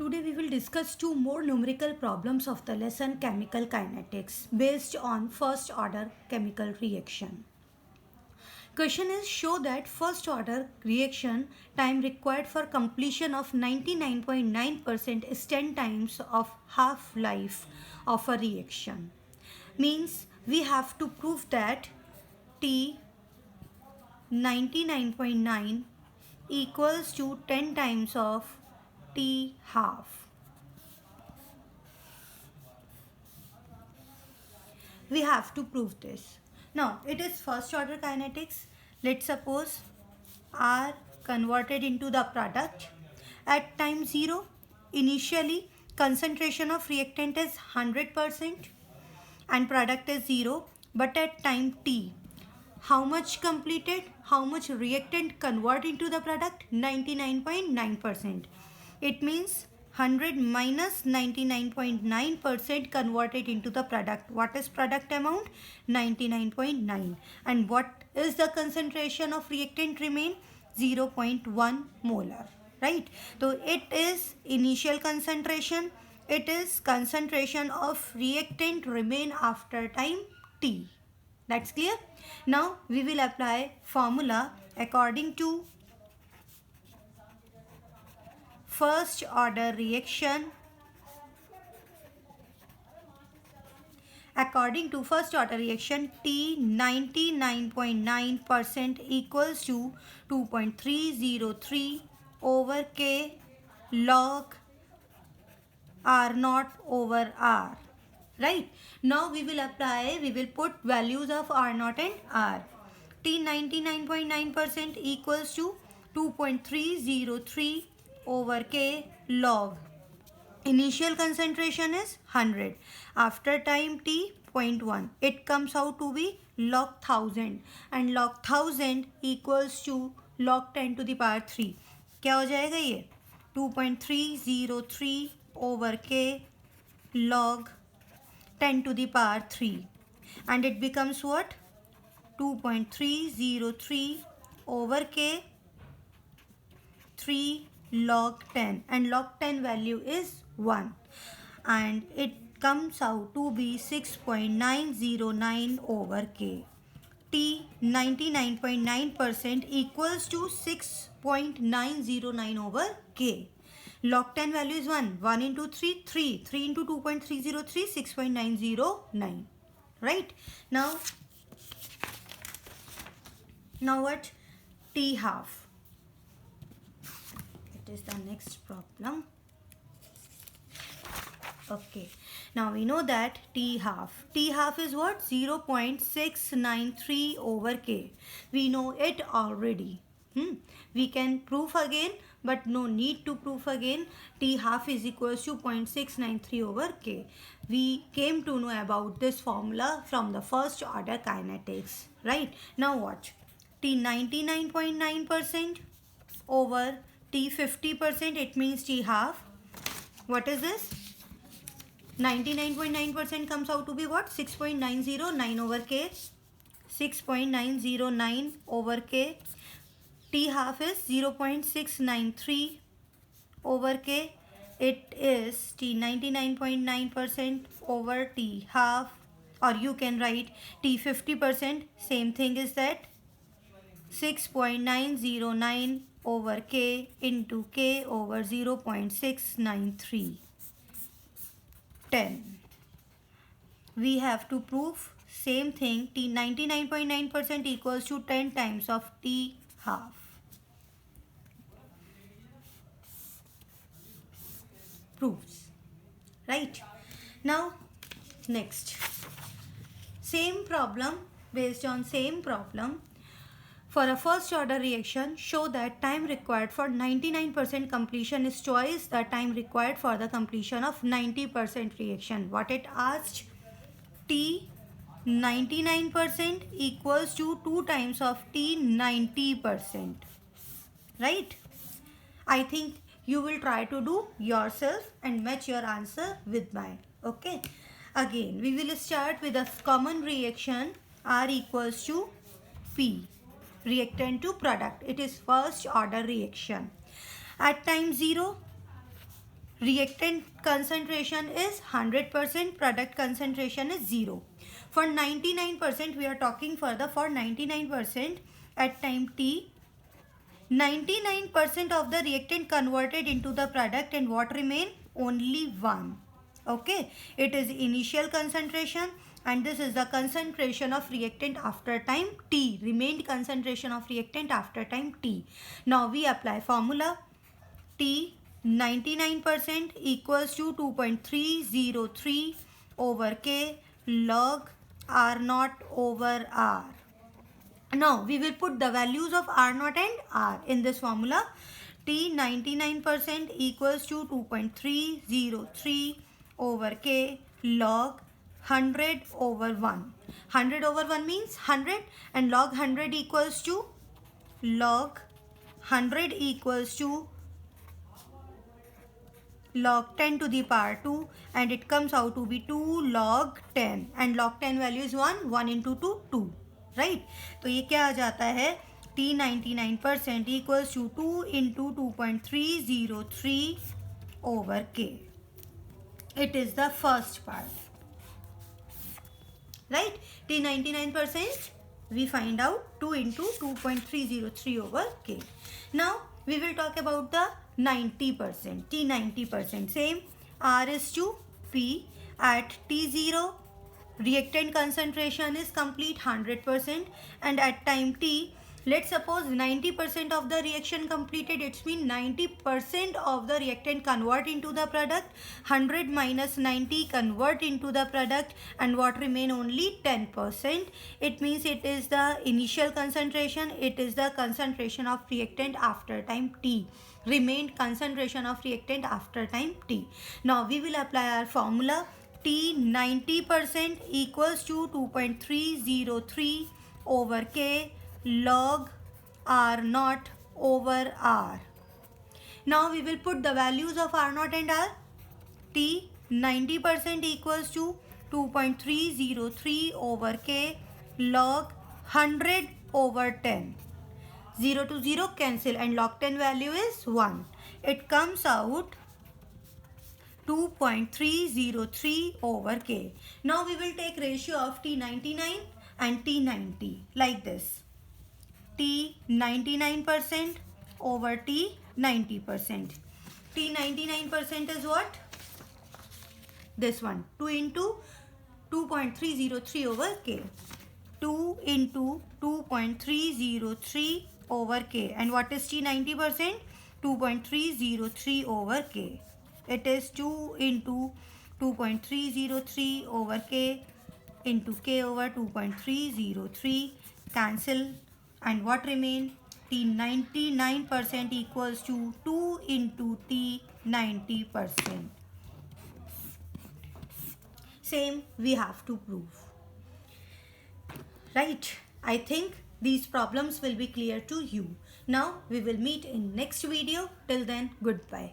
Today we will discuss two more numerical problems of the lesson chemical kinetics based on first order chemical reaction. Question is, show that first order reaction time required for completion of 99.9% is 10 times of half life of a reaction. Means we have to prove that T 99.9 equals to 10 times of T half. We have to prove this. Now it is first order kinetics. Let's suppose R converted into the product at time 0. Initially concentration of reactant is 100% and product is 0, but at time T, how much completed, how much reactant convert into the product? 99.9%. It means 100 minus 99.9% converted into the product. What is product amount? 99.9. And what is the concentration of reactant remain? 0.1 molar. Right? So it is initial concentration. It is concentration of reactant remain after time T. That's clear? Now we will apply formula according to first order reaction. According to first order reaction, T 99.9% equals to 2.303 over K log R naught over R. Right? Now we will put values of R naught and R. T 99.9% equals to 2.303 over K log. Initial concentration is 100. After time T 0.1. It comes out to be log 1000. And log 1000 equals to log 10 to the power 3. क्या हो जाएगा ये? 2.303 over K log 10 to the power 3. And it becomes what? 2.303 over K 3 log 10. And log 10 value is 1. And it comes out to be 6.909 over K. T 99.9% equals to 6.909 over K. Log 10 value is 1. 1 into 3, 3. 3 into 2.303, 6.909. Right? Now what? T half. It is the next problem. Okay. Now we know that T half. T half is what? 0.693 over K. We know it already. We can prove again, but no need to prove again. T half is equals to 0.693 over K. We came to know about this formula from the first order kinetics. Right? Now watch. T 99.9% over T 50%. It means T half. What is this? 99.9% comes out to be what? 6.909 over K. 6.909 over K. T half is 0.693 over K. It is T 99.9% over T half, or you can write T 50%. Same thing is that 6.909 over K into K over 0.693. 10. We have to prove same thing. T 99.9% equals to 10 times of T half. Proves. Right? Now next. Same problem, based on same problem. For a first order reaction, show that time required for 99% completion is twice the time required for the completion of 90% reaction. What it asked? T 99% equals to 2 times of T 90%. Right? I think you will try to do yourself and match your answer with mine. Okay? Again, we will start with a common reaction. R equals to P. Reactant to product. It is first order reaction. At time 0, reactant concentration is 100%, product concentration is 0. For 99%, we are talking further, for 99% at time t, 99% of the reactant converted into the product, and what remain? Only 1. Okay, it is initial concentration, and this is the concentration of reactant after time t, remained concentration of reactant after time t. Now we apply formula. T 99% equals to 2.303 over K log R naught over R. Now we will put the values of R naught and R in this formula. T 99% equals to 2.303 over K log 100 over 1. 100 over 1 means 100, and log 100 equals to log 100 equals to log 10 to the power 2, and it comes out to be 2 log 10, and log 10 value is 1 into 2 2, right? तो ये क्या आ जाता है? T 99% equals to 2 into 2.303 over K. It is the first part, right? T 99% we find out 2 into 2.303 over K. Now we will talk about the 90%, T 90%. Same, R is to P. At T0, reactant concentration is complete 100%, and at time T, let's suppose 90% of the reaction completed, it means 90% of the reactant convert into the product, 100 minus 90 convert into the product, and what remain? Only 10%. It means it is the initial concentration, it is the concentration of reactant after time t, remained concentration of reactant after time t. Now we will apply our formula. T 90% equals to 2.303 over K log R naught over R. Now we will put the values of R naught and R. T 90% equals to 2.303 over K log 100 over 10. 0 to 0 cancel, and log 10 value is 1. It comes out 2.303 over K. Now we will take ratio of T99 and T90 like this. T 99% over T 90%. T 99% is what? This one. 2 into 2.303 over K. 2 into 2.303 over K. And what is T 90%? 2.303 over K. It is 2 into 2.303 over K into K over 2.303. Cancel, and what remain? T 99% equals to 2 into T 90%. Same we have to prove, right? I think these problems will be clear to you. Now we will meet in next video. Till then, goodbye.